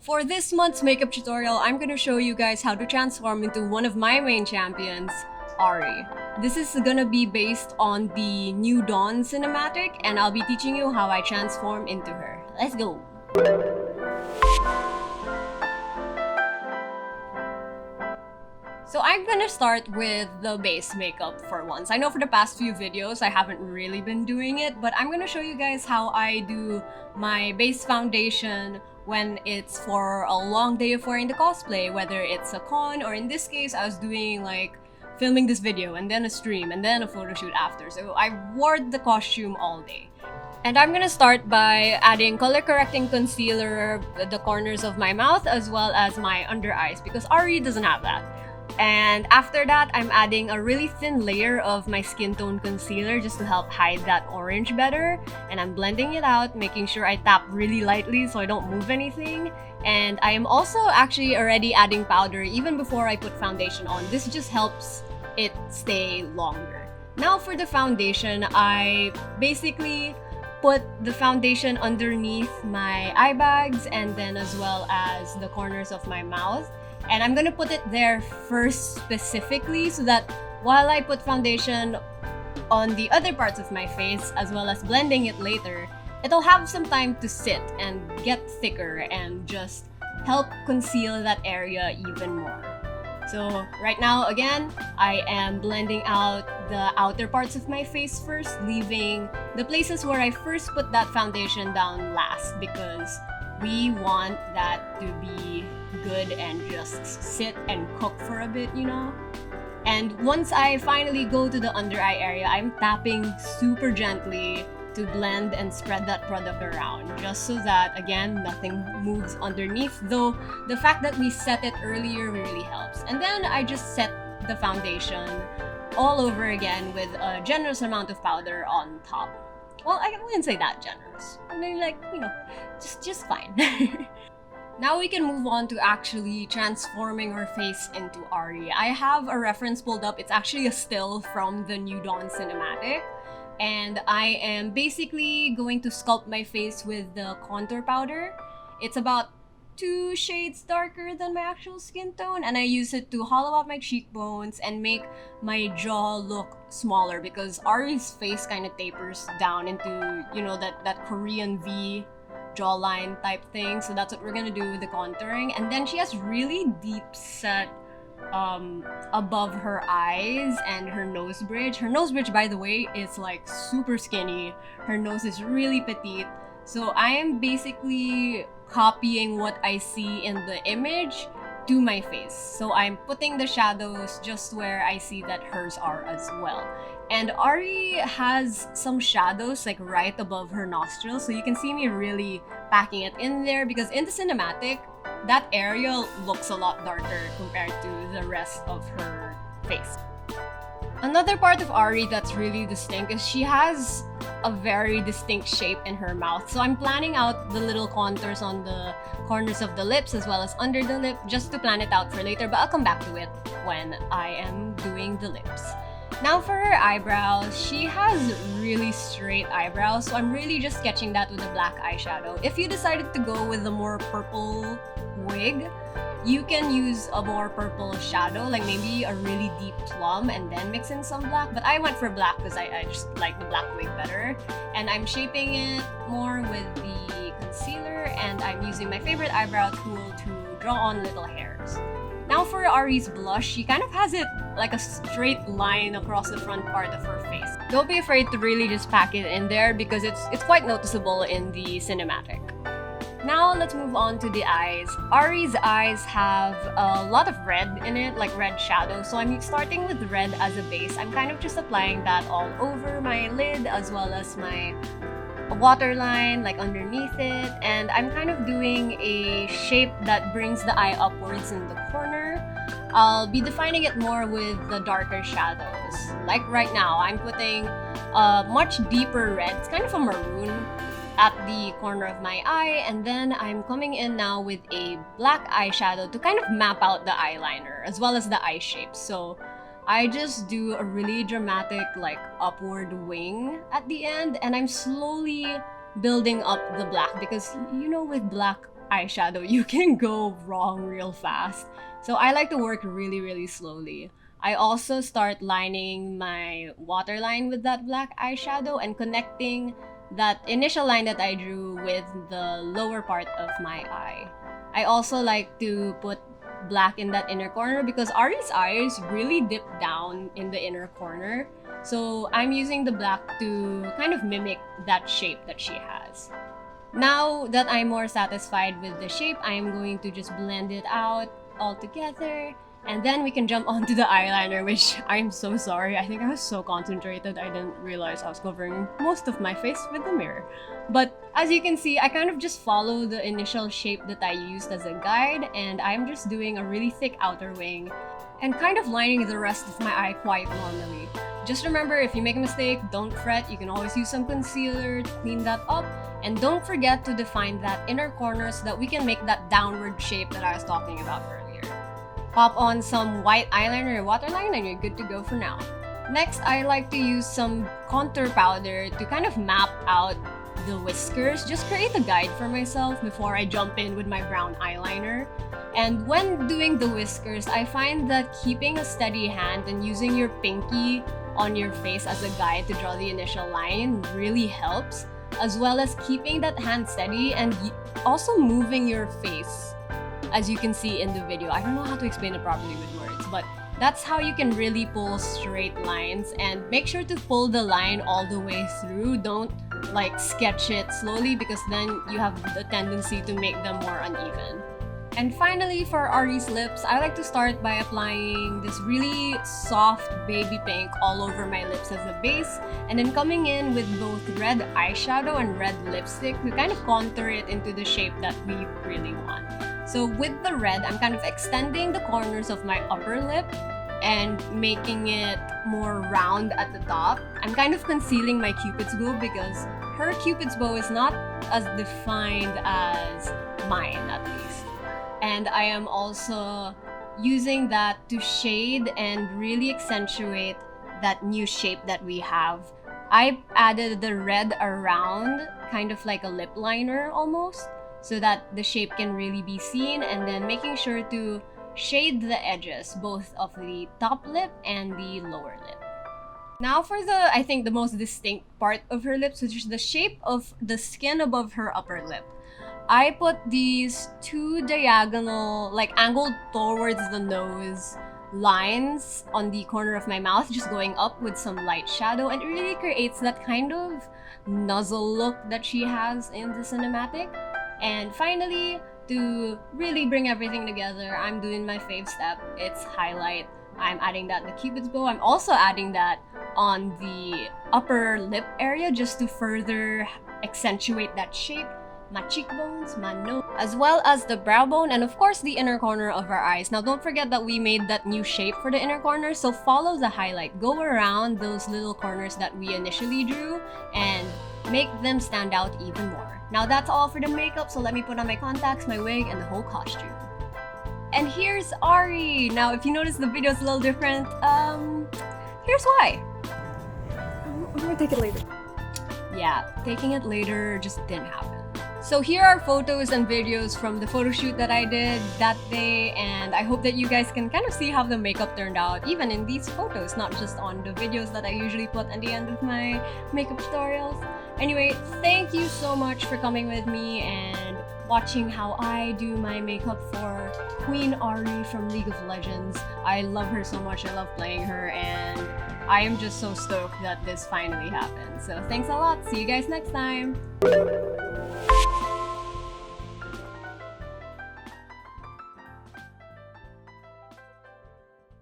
For this month's makeup tutorial, I'm gonna show you guys how to transform into one of my main champions, Ahri. This is gonna be based on the New Dawn cinematic, and I'll be teaching you how I transform into her. Let's go! So I'm gonna start with the base makeup for once. I know for the past few videos I haven't really been doing it, but I'm gonna show you guys how I do my base foundation when it's for a long day of wearing the cosplay, whether it's a con or in this case I was doing like filming this video and then a stream and then a photo shoot after. So I wore the costume all day. And I'm gonna start by adding color correcting concealer at the corners of my mouth as well as my under eyes because Ahri doesn't have that. And after that, I'm adding a really thin layer of my skin tone concealer just to help hide that orange better. And I'm blending it out, making sure I tap really lightly so I don't move anything. And I am also actually already adding powder even before I put foundation on. This just helps it stay longer. Now for the foundation, I basically put the foundation underneath my eye bags and then as well as the corners of my mouth. And I'm gonna put it there first specifically so that while I put foundation on the other parts of my face as well as blending it later, it'll have some time to sit and get thicker and just help conceal that area even more. So right now, again, I am blending out the outer parts of my face first, leaving the places where I first put that foundation down last because we want that to be good and just sit and cook for a bit, you know? And once I finally go to the under eye area, I'm tapping super gently to blend and spread that product around just so that, again, nothing moves underneath, though the fact that we set it earlier really helps. And then I just set the foundation all over again with a generous amount of powder on top. Well, I wouldn't say that generous. I mean, like, you know, just fine. Now we can move on to actually transforming our face into Ahri. I have a reference pulled up. It's actually a still from the New Dawn cinematic. And I am basically going to sculpt my face with the contour powder. It's about 2 shades darker than my actual skin tone, and I use it to hollow out my cheekbones and make my jaw look smaller because Ahri's face kind of tapers down into, you know, that Korean V jawline type thing. So that's what we're gonna do with the contouring. And then she has really deep set above her eyes and her nose bridge. Her nose bridge, by the way, is like super skinny. Her nose is really petite. So I am basically copying what I see in the image to my face. So I'm putting the shadows just where I see that hers are as well. And Ahri has some shadows like right above her nostrils, so you can see me really packing it in there because in the cinematic, that area looks a lot darker compared to the rest of her face. Another part of Ahri that's really distinct is she has a very distinct shape in her mouth. So I'm planning out the little contours on the corners of the lips as well as under the lip just to plan it out for later, but I'll come back to it when I am doing the lips. Now for her eyebrows, she has really straight eyebrows, so I'm really just sketching that with a black eyeshadow. If you decided to go with a more purple wig, you can use a more purple shadow, like maybe a really deep plum and then mix in some black, but I went for black because I just like the black wig better. And I'm shaping it more with the concealer and I'm using my favorite eyebrow tool to draw on little hairs. Now for Ahri's blush, she kind of has it like a straight line across the front part of her face. Don't be afraid to really just pack it in there because it's quite noticeable in the cinematic. Now let's move on to the eyes. Ahri's eyes have a lot of red in it, like red shadow. So I'm starting with red as a base. I'm kind of just applying that all over my lid as well as my waterline, like underneath it. And I'm kind of doing a shape that brings the eye upwards in the corner. I'll be defining it more with the darker shadows. Like right now, I'm putting a much deeper red. It's kind of a maroon at the corner of my eye, and then I'm coming in now with a black eyeshadow to kind of map out the eyeliner as well as the eye shape. So I just do a really dramatic like upward wing at the end, and I'm slowly building up the black because, you know, with black eyeshadow, you can go wrong real fast. So I like to work really slowly. I also start lining my waterline with that black eyeshadow and connecting that initial line that I drew with the lower part of my eye. I also like to put black in that inner corner because Ahri's eyes really dip down in the inner corner. So I'm using the black to kind of mimic that shape that she has. Now that I'm more satisfied with the shape, I'm going to just blend it out all together. And then we can jump onto the eyeliner, which I'm so sorry. I think I was so concentrated, I didn't realize I was covering most of my face with the mirror. But as you can see, I kind of just follow the initial shape that I used as a guide, and I'm just doing a really thick outer wing and kind of lining the rest of my eye quite normally. Just remember, if you make a mistake, don't fret. You can always use some concealer to clean that up. And don't forget to define that inner corner so that we can make that downward shape that I was talking about earlier. Pop on some white eyeliner or waterline and you're good to go for now. Next, I like to use some contour powder to kind of map out the whiskers. Just create a guide for myself before I jump in with my brown eyeliner. And when doing the whiskers, I find that keeping a steady hand and using your pinky on your face as a guide to draw the initial line really helps, as well as keeping that hand steady and also moving your face. As you can see in the video, I don't know how to explain it properly with words, but that's how you can really pull straight lines. And make sure to pull the line all the way through. Don't like sketch it slowly because then you have the tendency to make them more uneven. And finally, for Ahri's lips, I like to start by applying this really soft baby pink all over my lips as a base, and then coming in with both red eyeshadow and red lipstick to kind of contour it into the shape that we really want. So with the red, I'm kind of extending the corners of my upper lip and making it more round at the top. I'm kind of concealing my cupid's bow because her cupid's bow is not as defined as mine, at least. And I am also using that to shade and really accentuate that new shape that we have. I added the red around, kind of like a lip liner almost, so that the shape can really be seen, and then making sure to shade the edges, both of the top lip and the lower lip. Now for I think the most distinct part of her lips, which is the shape of the skin above her upper lip. I put these two diagonal, like angled towards the nose lines on the corner of my mouth, just going up with some light shadow, and it really creates that kind of nuzzle look that she has in the cinematic. And finally, to really bring everything together, I'm doing my fave step. It's highlight. I'm adding that in the cupid's bow. I'm also adding that on the upper lip area just to further accentuate that shape. My cheekbones, my nose, as well as the brow bone, and of course the inner corner of our eyes. Now don't forget that we made that new shape for the inner corner, so follow the highlight. Go around those little corners that we initially drew and make them stand out even more. Now that's all for the makeup, so let me put on my contacts, my wig, and the whole costume. And here's Ahri! Now if you notice the video is a little different, here's why. I'm gonna take it later. Yeah, taking it later just didn't happen. So here are photos and videos from the photo shoot that I did that day, and I hope that you guys can kind of see how the makeup turned out, even in these photos, not just on the videos that I usually put at the end of my makeup tutorials. Anyway, thank you so much for coming with me and watching how I do my makeup for Queen Ahri from League of Legends. I love her so much, I love playing her, and I am just so stoked that this finally happened. So thanks a lot, see you guys next time!